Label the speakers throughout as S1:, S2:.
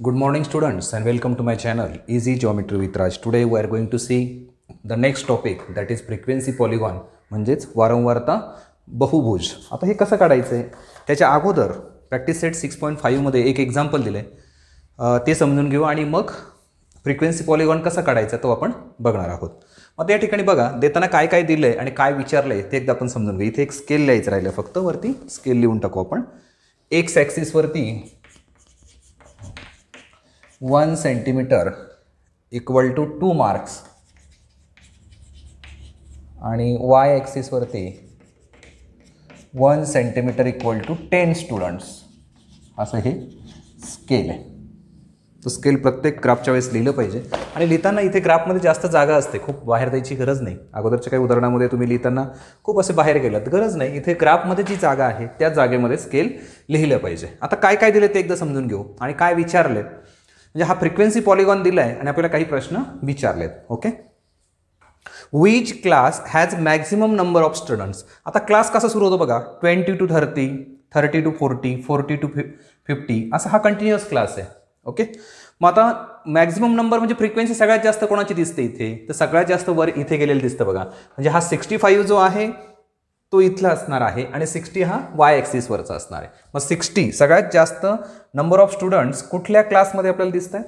S1: Good morning students and welcome to my channel Easy Geometry with Raj. Today we are going to see the next topic, that is frequency polygon म्हणजेच वारंवारता बहुभुज. आता हे कसं काढायचं आहे त्याच्या अगोदर प्रॅक्टिस सेट 6.5 मध्ये एक एक्झाम्पल दिले ते समजून घेऊ आणि मग फ्रिक्वेन्सी पॉलिगॉन कसा काढायचा तो आपण बघणार आहोत. मग त्या ठिकाणी बघा देताना काय काय दिलंय आणि काय विचारलंय ते एकदा आपण समजून घेऊ. इथे एक स्केल लिहायचं राहिलं, फक्त वरती स्केल लिहून टाकू आपण. एक्स ॲक्सिस वरती 1 सेंटीमीटर इक्वल टू 2 मार्क्स आणि वाय ॲक्सिस वरती 1 सेंटीमीटर इक्वल टू 10 स्टुडंट्स असं हे स्केल आहे. तो स्केल प्रत्येक ग्राफच्या वेळेस लिहिलं पाहिजे आणि लिहिताना इथे ग्राफमध्ये जास्त जागा असते, खूप बाहेर द्यायची गरज नाही. अगोदरच्या काही उदाहरणामध्ये तुम्ही लिहिताना खूप असे बाहेर गेलात, गरज नाही. इथे ग्राफमध्ये जी जागा आहे त्या जागेमध्ये स्केल लिहिलं पाहिजे. आता काय काय दिले ते एकदा समजून घेऊ आणि काय विचारले. म्हणजे हा फ्रिक्वेन्सी पॉलिगॉन दिला आहे आणि आपल्याला काही प्रश्न विचारलेत. Okay, which class has maximum number of students. आता क्लास कसा सुरू होतो बघा, 20 to 30, 30 to 40, 40 to 50 असा हा कंटिन्युअस क्लास आहे. ओके, मग आता मॅक्झिमम नंबर म्हणजे फ्रिक्वेन्सी सगळ्यात जास्त कोणाची दिसते इथे, तर सगळ्यात जास्त वर इथे गेलेलं दिसतं बघा. म्हणजे हा 65 जो आहे तो इथला असणार आहे आणि 60 हा वाय ॲक्सिसवरचा असणार आहे. मग 60 सगळ्यात जास्त नंबर ऑफ स्टुडंट्स कुठल्या क्लासमध्ये आपल्याला दिसत आहेत.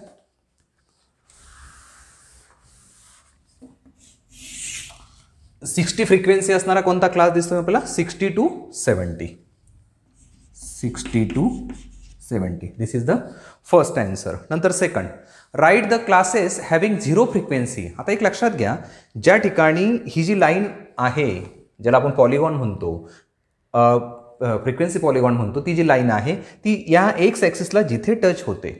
S1: फ्रिक्वेन्सी असणारा कोणता क्लास दिसतोय आपल्याला, 60 to 70. 60 to 70. This is the first answer. नंतर second, right the classes having 0 frequency. आता एक लक्षात घ्या, ज्या ठिकाणी ही जी लाईन आहे ज्याला आपण पॉलिगॉन म्हणतो, फ्रिक्वेन्सी पॉलिगॉन म्हणतो, ती जी लाईन आहे ती या एक्स ॲक्सिसला जिथे टच होते.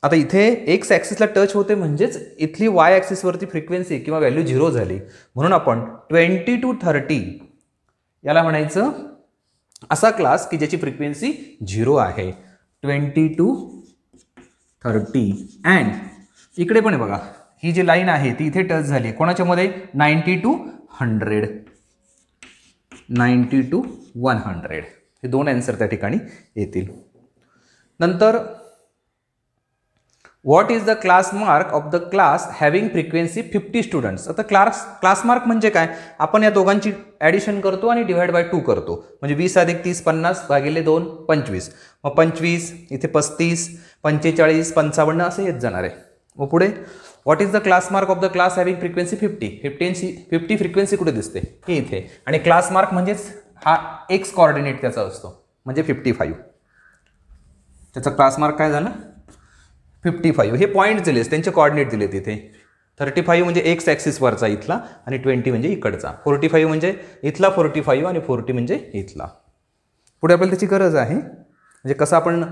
S1: आता इथे एक्स ॲक्सिसला टच होते म्हणजेच इथली वाय ॲक्सिसवरती फ्रिक्वेन्सी किंवा व्हॅल्यू 0 झाली. म्हणून आपण 20 to 30 याला म्हणायचं असा क्लास की ज्याची फ्रिक्वेन्सी 0 आहे. 20 to 30 अँड इकडे पण बघा ही जी लाईन आहे ती इथे टच झाली कोणाच्या मध्ये, 90 to 100. 90 to 100 हे दोन आन्सर त्या ठिकाणी येतील. नंतर what is the class mark of the class having frequency 50 students. आता क्लास मार्क म्हणजे काय, आपण या दोघांची ॲडिशन करतो आणि डिवाइड बाय 2 करतो. म्हणजे 20 + 30 50 भागिले 2 25. मग 25 इथे 35 45 55 असं येत जाणार आहे. मग पुढे what is the class mark of the class having frequency 50 frequency कुठे दिसते, ही इथे. आणि क्लास मार्क म्हणजेच हा एक्स कॉर्डिनेट त्याचा असतो म्हणजे 55. त्याचा क्लास मार्क काय झाला, 55. हे पॉईंट दिलेस, त्यांचे कॉर्डिनेट दिले तिथे. 35 म्हणजे एक्स ॲक्सिसवरचा इथला आणि 20 म्हणजे इकडचा. 45 म्हणजे इथला 45 आणि 40 म्हणजे इथला. पुढे आपल्याला त्याची गरज आहे, म्हणजे कसं आपण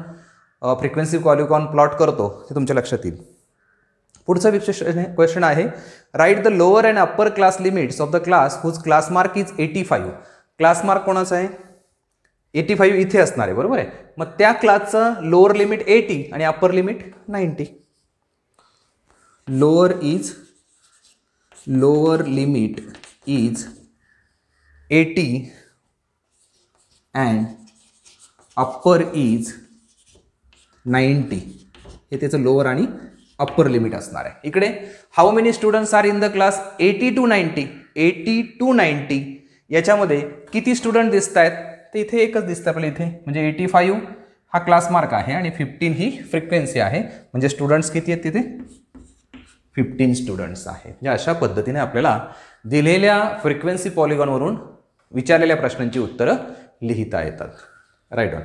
S1: फ्रिक्वेन्सी पॉलिगॉन प्लॉट करतो ते तुमच्या लक्षात येईल. पुढचा क्वेश्चन आहे, write the lower and upper class limits of the class whose class mark is 85. Class mark कोणाचा आहे, 85 इथे असणार आहे, बरोबर आहे. मग त्या क्लासचं लोअर लिमिट 80 आणि upper limit 90. Lower limit is 80 and upper is 90. हे त्याचं लोअर आणि अप्पर लिमिट असणार आहे. इकडे how many students are in the class 80 to 90. 80 to 90 याच्यामध्ये किती स्टुडंट दिसत आहेत, तर इथे एकच दिसतं आपल्याला इथे. म्हणजे 85 हा क्लास मार्क आहे आणि 15 ही फ्रिक्वेन्सी आहे. म्हणजे स्टुडंट्स किती आहेत तिथे, 15 स्टुडंट्स आहे. म्हणजे अशा पद्धतीने आपल्याला दिलेल्या फ्रिक्वेन्सी पॉलिगॉनवरून विचारलेल्या प्रश्नांची उत्तरं लिहिता येतात. Right on.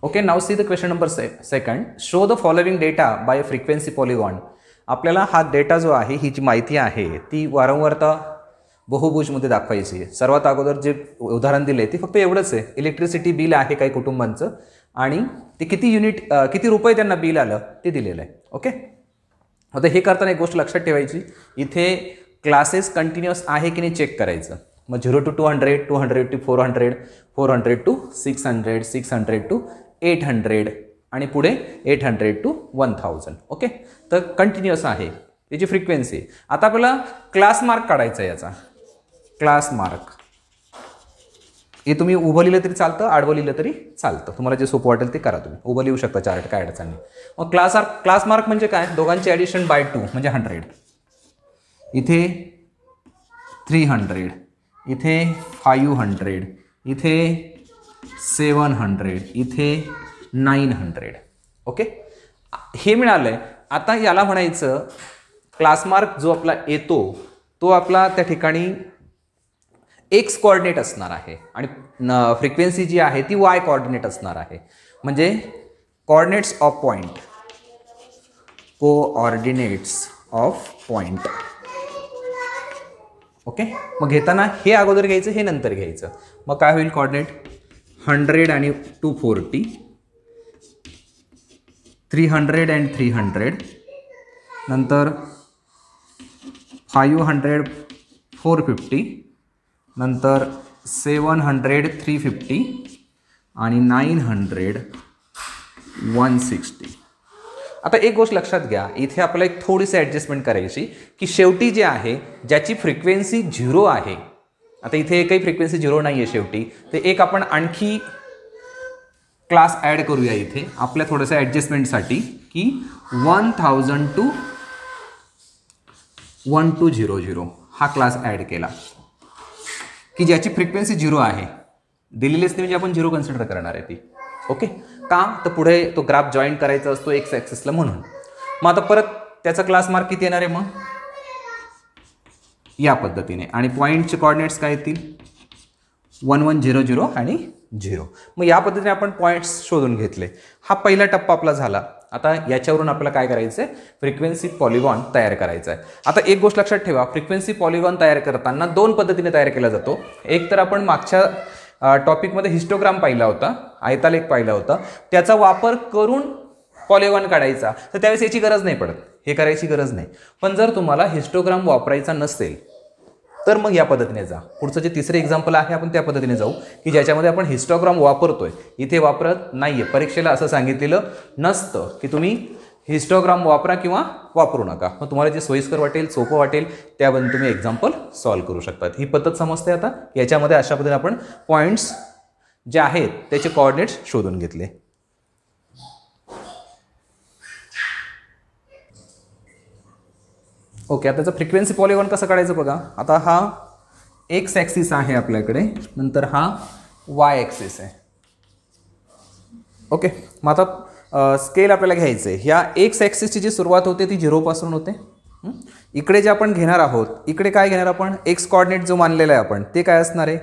S1: Okay, now see the question number second. Show the following data by a frequency polygon. आपल्याला हा डेटा जो आहे, ही जी माहिती आहे ती वारंवारता बहुभुजमध्ये दाखवायची आहे. सर्वात अगोदर जे उदाहरण दिले ते फक्त एवढंच आहे, इलेक्ट्रिसिटी बिल आहे काही कुटुंबांचं आणि ते किती रुपये त्यांना बिल आलं ते दिलेलं आहे. ओके, आता हे करताना एक गोष्ट लक्षात ठेवायची, इथे क्लासेस कंटिन्युअस आहे की नाही चेक करायचं. मग 0 to 200, 200 to 400, 400 to 600, 600 to 800 आणि पुढे 800 to 1000. ओके, तर कंटिन्युअस आहे याची फ्रिक्वेन्सी. आता आपल्याला क्लास मार्क काढायचा आहे याचा. क्लास मार्क हे तुम्ही उभं लिहिलं तरी चालतं, आडवं लिहिलं तरी चालतं, तुम्हाला जे सोपं वाटेल ते करा. तुम्ही उभं लिहू शकता चार्ट, काय अडचण नाही. मग क्लास मार्क म्हणजे काय, दोघांची ॲडिशन बाय 2 म्हणजे 100. इथे 300, इथे 500, इथे 700, इथे 900. ओके, हे मिळालंय. आता याला म्हणायचं क्लास मार्क जो आपला येतो तो आपला त्या ठिकाणी एक्स कोऑर्डिनेट असणार आहे आणि फ्रिक्वेन्सी जी आहे ती वाय कोऑर्डिनेट असणार आहे. म्हणजे coordinates of point, coordinates of point. Okay, मग घेताना हे अगोदर घ्यायचं, हे नंतर घ्यायचं. मग काय होईल, कोऑर्डिनेट 100 आणि 240, 300 and 300, नंतर 500 450, नंतर 700 350 आणि 900 160. आता एक गोष्ट लक्षात घ्या, इथे आपल्याला एक थोडीशी ॲडजस्टमेंट करायची की शेवटी जे आहे ज्याची फ्रिक्वेन्सी 0 आहे, आता इथे एकही फ्रिक्वेन्सी 0 नाही आहे शेवटी, ते एक आपण आणखी क्लास ॲड करूया इथे आपल्या थोडंसं ॲडजस्टमेंटसाठी की 1000 to 1200 हा क्लास ॲड केला की ज्याची फ्रिक्वेन्सी 0 आहे. दिलेलीच नाही म्हणजे आपण 0 कन्सिडर करणार आहे ती. ओके, का तर पुढे तो ग्राफ जॉईन करायचा असतो एक्स ॲक्सिसला म्हणून. मग आता परत त्याचा क्लास मार्क किती येणार आहे, मग या पद्धतीने. आणि पॉईंटचे कोऑर्डिनेट्स काय येतील, 1 1 0 0 आणि 0. मग या पद्धतीने आपण पॉईंट्स शोधून घेतले. हा पहिला टप्पा आपला झाला. आता याच्यावरून आपल्याला काय करायचं आहे, फ्रिक्वेन्सी पॉलिगॉन तयार करायचा आहे. आता एक गोष्ट लक्षात ठेवा, फ्रिक्वेन्सी पॉलिगॉन तयार करताना 2 पद्धतीने तयार केला जातो. एक तर आपण मागच्या टॉपिकमध्ये हिस्टोग्राम पाहिला होता, आयतालेख पाहिला होता, त्याचा वापर करून पॉलिगॉन काढायचा. तर त्यावेळेस याची गरज नाही पडत, हे करायची गरज नाही. पण जर तुम्हाला हिस्टोग्राम वापरायचा नसेल तर मग या पद्धतीने जा. पुढचं जे तिसरे एक्झाम्पल आहे आपण त्या पद्धतीने जाऊ की ज्याच्यामध्ये आपण हिस्टोग्राम वापरतोय, इथे वापरत नाहीये. परीक्षेला असं सांगितलेलं नसतं की तुम्ही हिस्टोग्राम वापरा किंवा वापरू नका. मग तुम्हाला जे सोयीस्कर वाटेल, सोपं वाटेल त्याबद्दल तुम्ही एक्झाम्पल सॉल्व्ह करू शकतात. ही पद्धत समजते. आता याच्यामध्ये अशा पद्धतीने आपण पॉईंट्स जे आहेत त्याचे कोऑर्डिनेट्स शोधून घेतले. ओके, आता त्याचं फ्रिक्वेन्सी पॉलिगॉन कसं काढायचं बघा. आता हा एक्स ॲक्सिस आहे आपल्याकडे, नंतर हा वाय ॲक्सिस आहे. ओके, मग आता स्केल आपल्याला घ्यायचं आहे. ह्या एक्स ॲक्सिसची जी सुरुवात होते ती 0 पासून होते. इकडे जे आपण घेणार आहोत, इकडे काय घेणार आपण, एक्स कोऑर्डिनेट जो मानलेला आहे आपण, ते काय असणार आहे,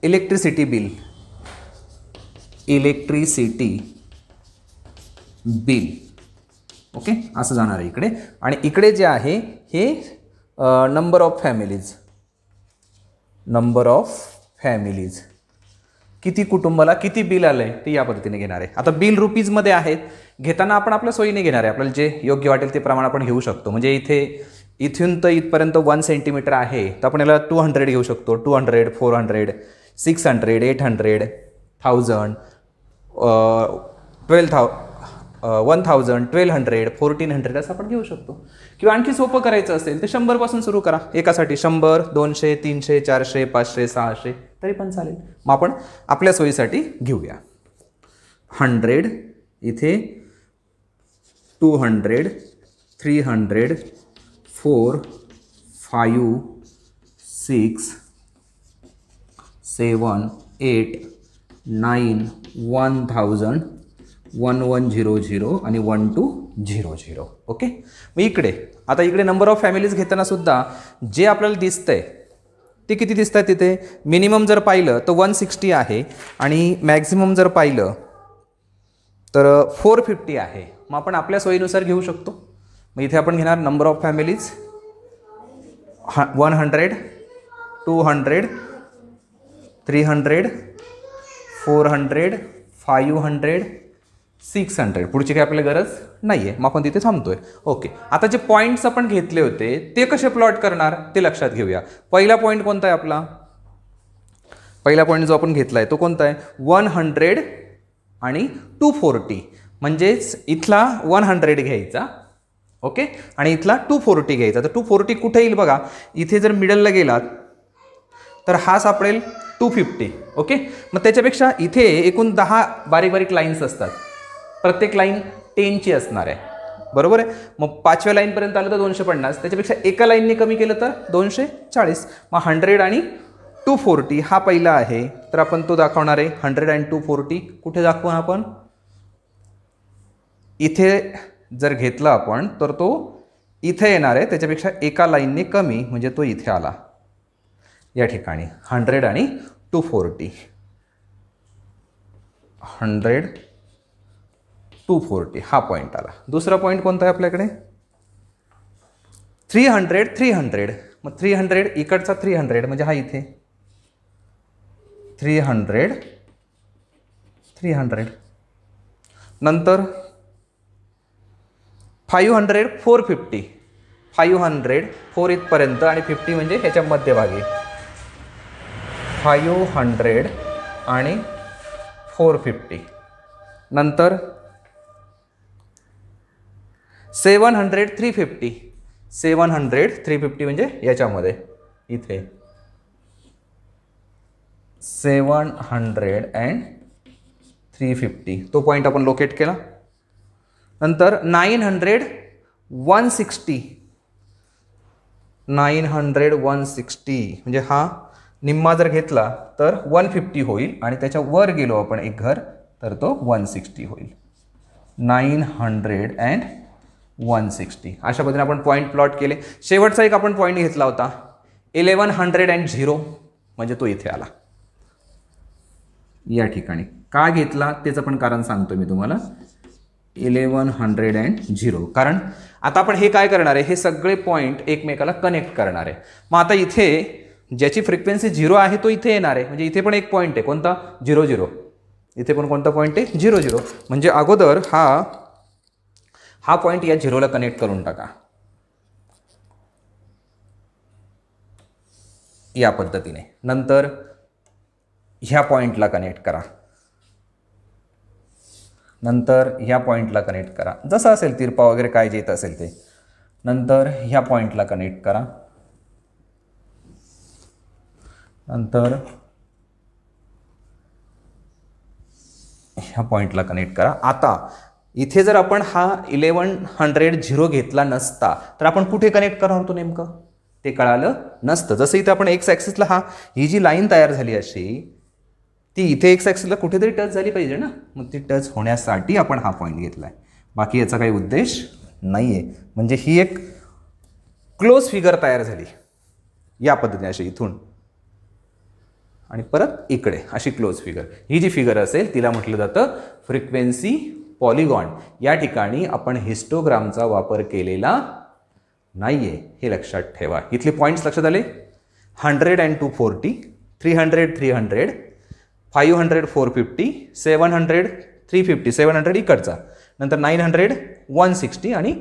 S1: electricity bill, electricity bill. Okay, असं जाणार आहे इकडे. आणि इकडे जे आहे हे number of families, number of families, किती कुटुंबाला किती बिल आलं आहे ते या पद्धतीने घेणार आहे. आता बिल रुपीजमध्ये आहेत, घेताना आपण आपल्या सोयीने घेणार आहे. आपल्याला जे योग्य वाटेल ते प्रमाण आपण घेऊ शकतो. म्हणजे इथून तर इथपर्यंत 1 सेंटीमीटर आहे तर आपण याला 200 घेऊ शकतो. 200 400 600 800 1000 1000 1200 1400 असं आपण घेऊ शकतो. किंवा आणखी सोपं करायचं असेल तर 100 पासून सुरू करा. एकासाठी 100 200 300 400 500 600 तरी पण चालेल. मग आपण आपल्या सोयीसाठी घेऊया. 100, इथे 200 300 4 5 6 7 8 9 1000 1100 आणि 1200. ओके, मग इकडे नंबर ऑफ फॅमिलीज घेताना सुद्धा जे आपल्याला दिसतंय ते किती दिसत आहेत. तिथे मिनिमम जर पाहिलं तर 160 आहे आणि मॅक्झिमम जर पाहिलं तर 450 आहे. मग आपण आपल्या सोयीनुसार घेऊ शकतो. मग इथे आपण घेणार नंबर ऑफ फॅमिलीज 100 200 300 400 500 600. पुढची काही आपल्याला गरज नाही आहे, मग आपण तिथे थांबतोय. ओके, आता जे पॉईंट्स आपण घेतले होते ते कसे प्लॉट करणार ते लक्षात घेऊया. पहिला पॉईंट कोणता आहे आपला, पहिला पॉईंट जो आपण घेतला आहे तो कोणता आहे, 100 आणि 240. म्हणजेच इथला 100 घ्यायचा. ओके, आणि इथला 240 घ्यायचा. तर 240 कुठे येईल बघा, इथे जर मिडलला गेलात तर हा सापडेल 250. ओके, मग त्याच्यापेक्षा इथे एकूण 10 बारीक बारीक लाईन्स असतात, प्रत्येक लाईन 10ची असणार आहे, बरोबर आहे. मग 5व्या लाईनपर्यंत आलं तर 250, त्याच्यापेक्षा एका लाईनने कमी केलं तर 240. मग 100 आणि 240 हा पहिला आहे, तर आपण तो दाखवणार आहे. 100 आणि 240 कुठे दाखवू आपण? इथे जर घेतला आपण तर तो इथे येणार आहे, त्याच्यापेक्षा एका लाईनने कमी, म्हणजे तो इथे आला या ठिकाणी. 100 आणि 240, 100 240 हा पॉईंट आला. दुसरा पॉईंट कोणता आहे आपल्याकडे? 300 300. मग 300 इकडचा 300 म्हणजे हा इथे 300 300. नंतर 500 450, 500 4 इथपर्यंत आणि 50 म्हणजे ह्याच्या मध्यभागी. 500 आणि 450. नंतर 700 350, 700 350 म्हणजे याच्यामध्ये इथे 700 and 350 तो पॉईंट आपण लोकेट केला. नंतर 900 160, 900 160 म्हणजे हा निम्मा जर घेतला तर 150 होईल, आणि त्याच्या वर गेलो आपण एक घर तर तो 160 होईल. 900 and 160 अशा पद्धतीने आपण पॉईंट प्लॉट केले. शेवटचा एक आपण पॉईंट घेतला होता 1100 and 0 म्हणजे तो इथे आला या ठिकाणी. का घेतला त्याचं पण कारण सांगतो मी तुम्हाला. 1100 and 0 कारण आता आपण हे काय करणार आहे, हे सगळे पॉईंट एकमेकाला कनेक्ट करणार आहे. मग आता इथे ज्याची फ्रिक्वेन्सी 0 आहे तो इथे येणार आहे, म्हणजे इथे पण एक पॉईंट आहे कोणता 0 0, इथे पण कोणता पॉईंट आहे 0 0. म्हणजे अगोदर हा पॉईंट या 0ला कनेक्ट करून टाका या पद्धतीने. नंतर ह्या पॉईंटला कनेक्ट करा, नंतर ह्या पॉईंटला कनेक्ट करा, जसं असेल तिरपा वगैरे काय जे येत असेल ते. नंतर ह्या पॉईंटला कनेक्ट करा, नंतर ह्या पॉईंटला कनेक्ट करा. आता इथे जर आपण हा 1100 0 घेतला नसता तर आपण कुठे कनेक्ट करणार होतो नेमकं ते कळालं नसतं. जसं इथे आपण एक्स ॲक्सिसला ही जी लाईन तयार झाली अशी, ती इथे एक्स ॲक्सिसला कुठेतरी टच झाली पाहिजे ना, मग ती टच होण्यासाठी आपण हा पॉईंट घेतला आहे, बाकी याचा काही उद्देश नाही आहे. म्हणजे ही एक क्लोज फिगर तयार झाली या पद्धतीने अशी इथून आणि परत इकडे अशी क्लोज फिगर. ही जी फिगर असेल तिला म्हटलं जातं फ्रिक्वेन्सी पॉलिगॉन. या ठिकाणी आपण हिस्टोग्रामचा वापर केलेला नाही आहे हे लक्षात ठेवा. इथले पॉईंट्स लक्षात आले. 100 and 240, 300 300, 500 450, 700 350, 700 इकडचा, नंतर 900 160 आणि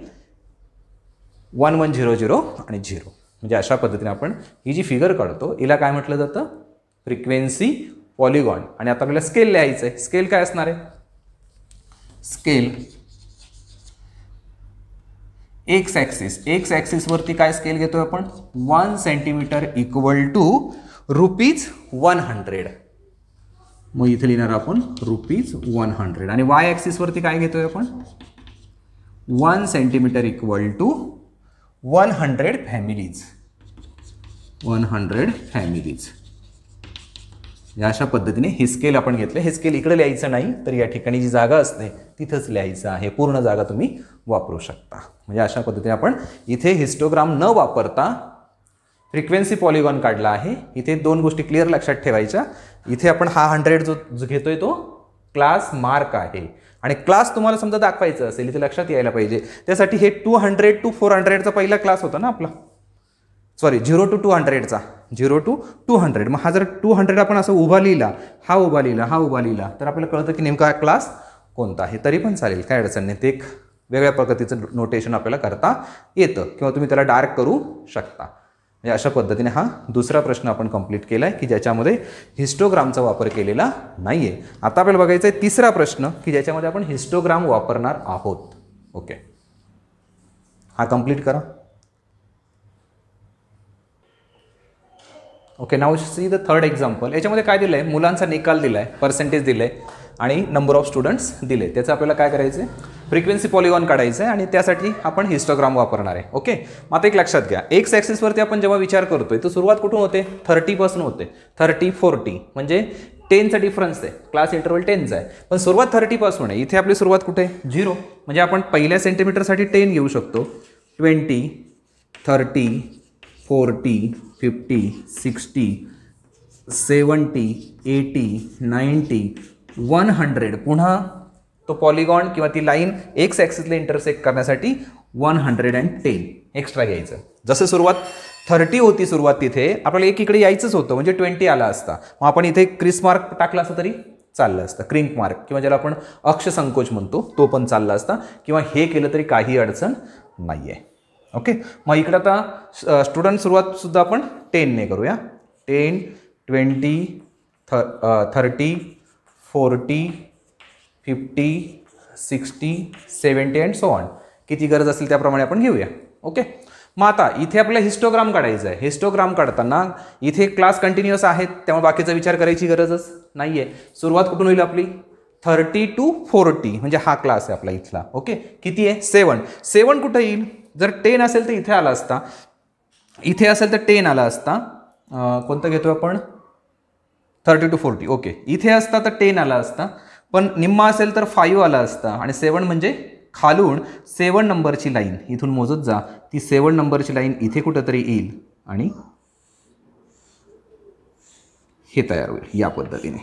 S1: 1100 आणि 0. म्हणजे अशा पद्धतीने आपण ही जी फिगर काढतो हिला काय म्हटलं जातं फ्रिक्वेन्सी पॉलिगॉन. आणि आता आपल्याला स्केल लिहायचं आहे. स्केल काय असणार आहे? स्केल एक्स ॲक्सिसवरती काय स्केल घेतोय आपण 1 सेंटीमीटर इक्वल टू ₹100. मग इथे लिहिणार आपण ₹100. आणि वाय ॲक्सिसवरती काय घेतोय आपण 1 centimetre equal to 100 families, 100 families. या अशा पद्धतीने हे स्केल आपण घेतलं. हे स्केल इकडे लिहायचं नाही तर या ठिकाणी जी जागा असते तिथंच लिहायचं आहे. पूर्ण जागा तुम्ही वापरू शकता. म्हणजे अशा पद्धतीने आपण इथे हिस्टोग्राम न वापरता फ्रिक्वेन्सी पॉलिगॉन काढला आहे. इथे दोन गोष्टी क्लिअर लक्षात ठेवायच्या. इथे आपण हा 100 जो घेतोय तो क्लास मार्क आहे, आणि क्लास तुम्हाला समजा दाखवायचं असेल इथे लक्षात यायला पाहिजे. त्यासाठी हे 200 to 400चा पहिला क्लास होता ना आपला, सॉरी 0 to 200चा, 0 to 200. मग हा जर 200 आपण असं उभा लिहिला, हा उभा लिहिला, हा उभा लिहिला, तर आपल्याला कळतं की नेमका क्लास कोणता आहे. तरी पण चालेल, काय अडचण नाही. ते एक वेगळ्या पद्धतीचं नोटेशन आपल्याला करता येतं किंवा तुम्ही त्याला डार्क करू शकता. म्हणजे अशा पद्धतीने हा दुसरा प्रश्न आपण कंप्लीट केला आहे की ज्याच्यामध्ये हिस्टोग्रामचा वापर केलेला नाही आहे. आता आपल्याला बघायचं आहे तिसरा प्रश्न की ज्याच्यामध्ये आपण हिस्टोग्राम वापरणार आहोत. ओके, हा कंप्लीट करा. Okay, now see the third example. याच्यामध्ये काय दिलं आहे, मुलांचा निकाल दिला आहे, पर्सेंटेज दिलं आहे आणि नंबर ऑफ स्टुडंट्स दिले. त्याचं आपल्याला काय करायचं आहे, फ्रिक्वेन्सी पॉलिगॉन काढायचं आहे आणि त्यासाठी आपण हिस्टोग्राम वापरणार आहे. ओके, मग आता एक लक्षात घ्या, एक्स ॲक्सिसवरती आपण जेव्हा विचार करतोय तर सुरुवात कुठून होते, 30 पासून होते. 30, 40 म्हणजे 10चा डिफरन्स आहे, क्लास इंटरवल 10चा आहे, पण सुरुवात 30 पासून आहे. इथे आपली सुरुवात कुठे आहे, 0. म्हणजे आपण पहिल्या सेंटीमीटरसाठी 10 घेऊ शकतो. 20, 30, 40, 50, 60, 70, 80, 90, 100. पुन्हा तो पॉलिगॉन किंवा ती लाईन एक्स ॲक्सिसला इंटरसेक्ट करण्यासाठी 110 एक्स्ट्रा घ्यायचं. जसं सुरुवात 30 होती, सुरुवात तिथे आपल्याला एक इकडे यायचंच होतं म्हणजे 20 आला असता. मग आपण इथे क्रिस मार्क टाकला असता तरी चाललं असतं, क्रिंक मार्क किंवा ज्याला आपण अक्ष संकोच म्हणतो तो पण चालला असता, किंवा हे केलं तरी काही अडचण नाही आहे. ओके, मग इकडं आता स्टुडंट सुरुवातसुद्धा आपण 10ने करूया. 10, 20, 30, 40, 50, 60, 70 अँड सो ऑन. किती गरज असेल त्याप्रमाणे आपण घेऊया. ओके, मग आता इथे आपल्याला हिस्टोग्राम काढायचा आहे. हिस्टोग्राम काढताना इथे क्लास कंटिन्युअस आहेत त्यामुळे बाकीचा विचार करायची गरजच नाही आहे. सुरुवात कुठून होईल आपली, 30 to 40 म्हणजे हा क्लास आहे आपला इथला. ओके, किती आहे, 7. 7 कुठं येईल, जर 10 असेल तर इथे आला असता, इथे असेल तर 10 आला असता. कोणतं घेतो आपण, 30 to 40. ओके, इथे असता तर 10 आला असता, पण निम्मा असेल तर 5 आला असता. आणि 7 म्हणजे खालून 7 नंबरची लाईन इथून मोजत जा, ती 7 नंबरची लाईन इथे कुठंतरी येईल आणि हे तयार होईल या पद्धतीने.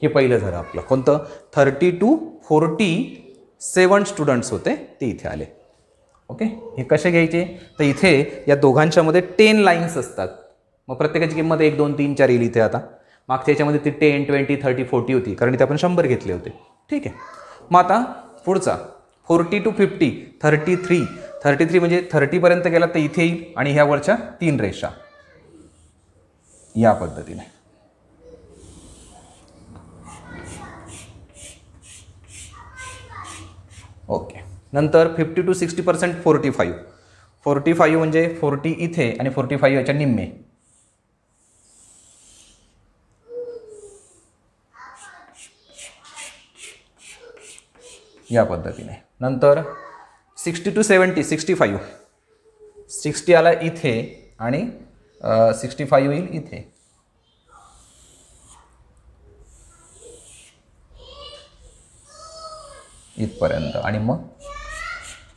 S1: हे पहिलं झालं आपलं कोणतं, 30 to 40 7 स्टुडंट्स होते ते इथे आले. ओके, हे कसे घ्यायचे, तर इथे या दोघांच्यामध्ये 10 लाईन्स असतात. मग प्रत्येकाची किंमत 1, 2, 3, 4 येईल इथे. आता मागच्या याच्यामध्ये ती 10, 20, 30, 40 होती कारण इथे आपण 100 घेतले होते. ठीक आहे, मग आता पुढचा 40 to 50, 33 म्हणजे 30 पर्यंत गेला तर इथे येईल आणि ह्या वरच्या 3 रेषा या पद्धतीने. ओके, नंतर 50 to 60% 45 म्हणजे 40 इथे आणि 45 याच्या निम्मे. या पद्धतीने. नंतर 60 to 70 65, 60 आला इथे आणि 65 येईल इथे. इथपर्यंत. आणि मग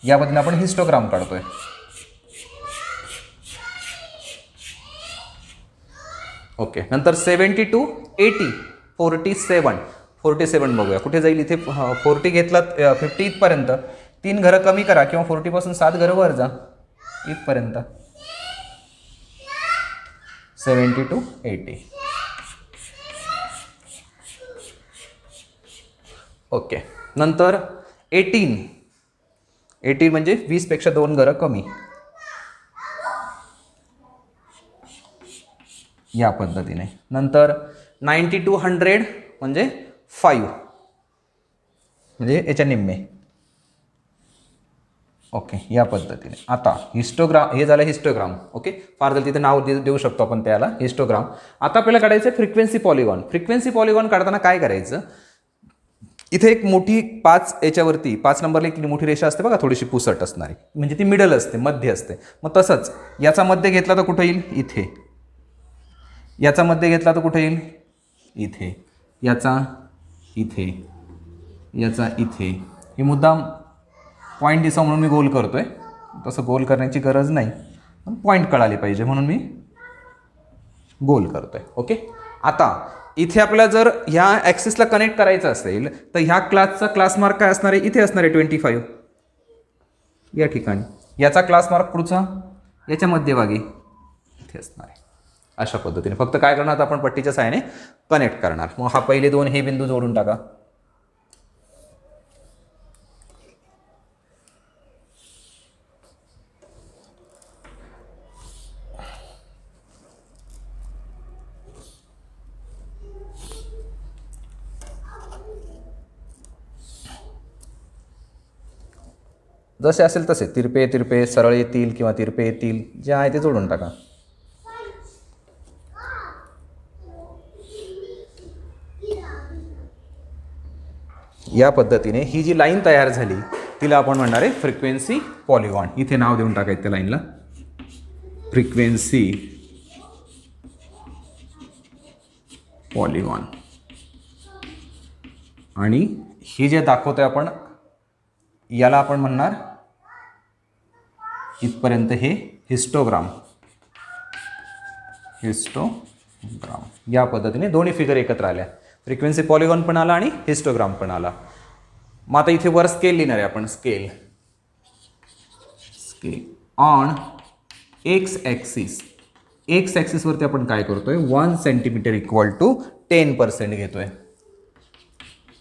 S1: या पद्धतीने आपण हिस्टोग्राम काढतोय. ओके, नंतर 70 to 80 47 बघूया कुठे जाईल. इथे 40 घेतलात 50 इथपर्यंत, 3 घरं कमी करा किंवा 40 पासून 7 घरं वर जा इथपर्यंत. 70 to 80. ओके, नंतर 18 म्हणजे 20 पेक्षा 2 घरं कमी या पद्धतीने. नंतर 90 to 100 म्हणजे 5 म्हणजे याच्या निम्मे. ओके, या पद्धतीने. आता हिस्टोग्राम हे झालं हिस्टोग्राम. ओके, फार जर तिथे नाव देऊ शकतो आपण त्याला हिस्टोग्राम. आता आपल्याला काढायचं आहे फ्रिक्वेन्सी पॉलिगॉन. फ्रिक्वेन्सी पॉलिगॉन काढताना काय करायचं, इथे एक मोठी 5 याच्यावरती 5 नंबरला एक मोठी रेषा असते बघा, थोडीशी पुसट असणारी, म्हणजे ती मिडल असते, मध्य असते. मग तसंच याचा मध्य घेतला तर कुठं येईल, इथे. याचा मध्य घेतला तर कुठे येईल, इथे. याचा इथे, याचा इथे. हे मुद्दाम पॉईंट दिसा म्हणून मी गोल करतोय, तसं गोल करण्याची गरज नाही, पण पॉईंट कळाले पाहिजे म्हणून मी गोल करतोय. ओके, आता इथे आपल्याला जर ह्या ॲक्सिसला कनेक्ट करायचं असेल तर ह्या क्लासचा क्लास मार्क काय असणार आहे, इथे असणार आहे 25 या ठिकाणी. याचा क्लास मार्क पुढचा याच्या मध्यभागी इथे असणार आहे. अशा पद्धतीने फक्त काय करणार, आपण पट्टीच्या सहाय्याने कनेक्ट करणार. मग हा पहिले 2 हे बिंदू जोडून टाका. जसे असेल तसे तिरपे सरळ येतील किंवा तिरपे येतील, जे आहे ते जोडून टाका. या पद्धतीने ही जी लाईन तयार झाली तिला आपण म्हणणार आहे फ्रिक्वेन्सी पॉलिगॉन. इथे नाव देऊन टाकायचं त्या लाईनला फ्रिक्वेन्सी पॉलिगॉन. आणि ही जे दाखवतोय आपण याला आपण म्हणणार इथपर्यंत हे हिस्टोग्राम. या पद्धतीने दोन्ही फिगर एकत्र आल्या. फ्रिक्वेन्सी पॉलिगॉन पण आला आणि हिस्टोग्राम पण आला. मग आता इथे वर स्केल लिहिणार आहे आपण. Scale on X axis. X ॲक्सिसवरती आपण काय करतोय 1 सेंटीमीटर इक्वल टू 10% घेतोय.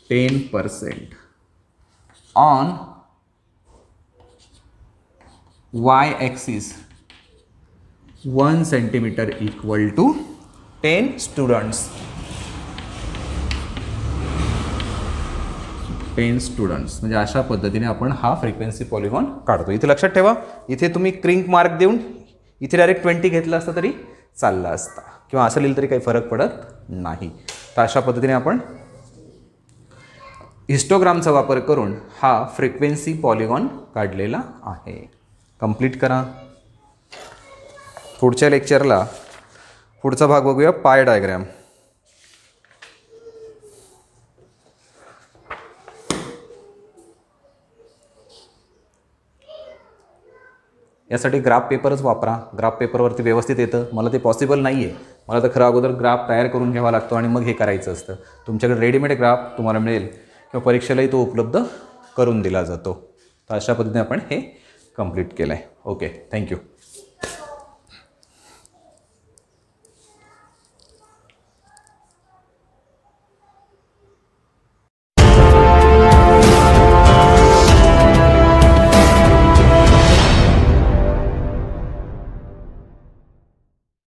S1: 10% on Y axis 1 centimetre equal to 10 students. 10 students म्हणजे अशा पद्धतीने आपण हा फ्रिक्वेन्सी पॉलिगॉन काढतो. इथे लक्षात ठेवा, इथे तुम्ही क्रिंक मार्क देऊन इथे डायरेक्ट 20 घेतला असता तरी चालला असता किंवा असं लिहिलं तरी काही फरक पडत नाही. तर अशा पद्धतीने आपण हिस्टोग्रामचा वापर करून हा फ्रिक्वेन्सी पॉलिगॉन काढलेला आहे. कंप्लीट करा. पुढच्या लेक्चरला पुढचा भाग बघूया पाय डायग्राम. यासाठी ग्राफ पेपरच वापरा. ग्राफ पेपरवरती व्यवस्थित येतं. मला ते पॉसिबल नाही आहे. मला तर खरं अगोदर ग्राफ तयार करून घ्यावा लागतो आणि मग हे करायचं असतं. तुमच्याकडे रेडीमेड ग्राफ तुम्हाला मिळेल किंवा परीक्षेलाही तो उपलब्ध करून दिला जातो. तर अशा पद्धतीने आपण हे कंप्लीट केलं आहे. Okay, thank you.